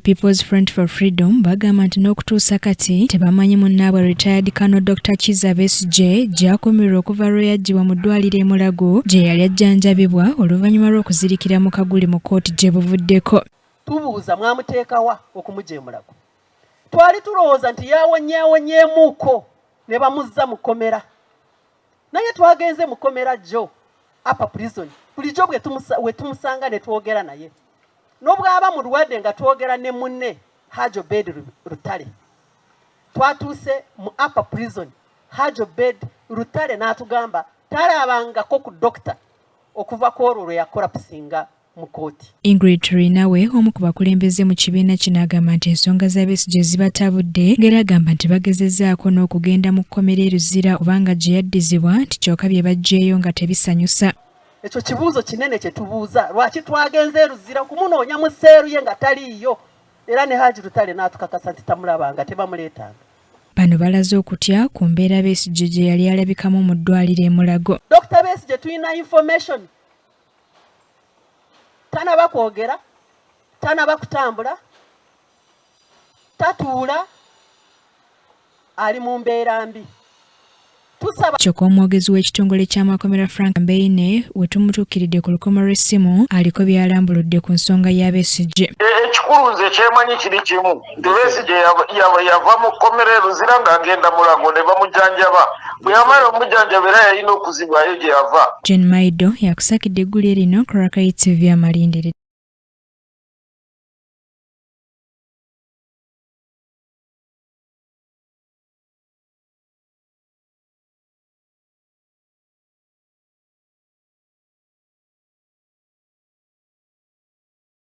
People's Front for Freedom bagamba nti n'okutuusa kati tebamanyi munnaabwe retired Colonel Dr. Kizza Besigye gy'akumirwa okuva lwe yaggyibwa mu ddwaliro e Mulago gye yali ajjanjabibwa oluvannyuma lw'okuzirikira mu kaguli mu kkooti gye buvuddeko. Tubuuza mwamuteekawa okumugya e Mulago. Twali tulowooza nti yawonyeemuuko ne bamuzza mu kkomera. Naye twagenze mu kkomera jjo apa prison. Bulijjo bwe tumusanga ne twogera naye. N'obwaba mulwadde nga twogera ne munne Hajo Bed Rutale. Twatuuse mu upper prison. Hajo Bed Rutale n'atugamba talabangako ku dokita okuva ku olwo lwe yakorapusinga mu kooti. Ingrid Turinawe omu ku bakulembeze mu kibiina kino agamba nti ensonga za Besigye zibatabudde ng'era agamba nti bagezezzaako n'okugenda mu kkomera e Luzira kubanga gye yaddizibwa nti kyokka bye baggyeeyo nga tebisanyusa. Ekyo kibuuzo kinene kye tubuuza lwaki twagenze e Luzira kumunoonya mu sseeru ye nga taliiyo era ne Haji Rutale n'atukakasa nti tamulabanga tebamuleetanga. Bano balaze okutya ku mbeera Besigye gye yali alabikamu mu ddwaliro e Mulago. Dr. Besigye tulina information. Tanaba kwogera, tanaba kutambula, tatuula, ali mu mbeera mbi. Kyokka omwogezi w'ekitongole ky'amakomera Frank Mbeine we tumutuukiridde ku lukomo lw'essimu aliko byalambuludde ku nsonga ya Besigye. Ekikulu nze kyemanyi kiri kimu nti Besigye yava mu kkomera e Luzira ng'agenda Mulago ne bamujjanjaba. Bwe yamala omujjanjaba era yalina okuzibwayo gye yava. Jane Maido yakusakidde eggulu erino ku KTV Studio.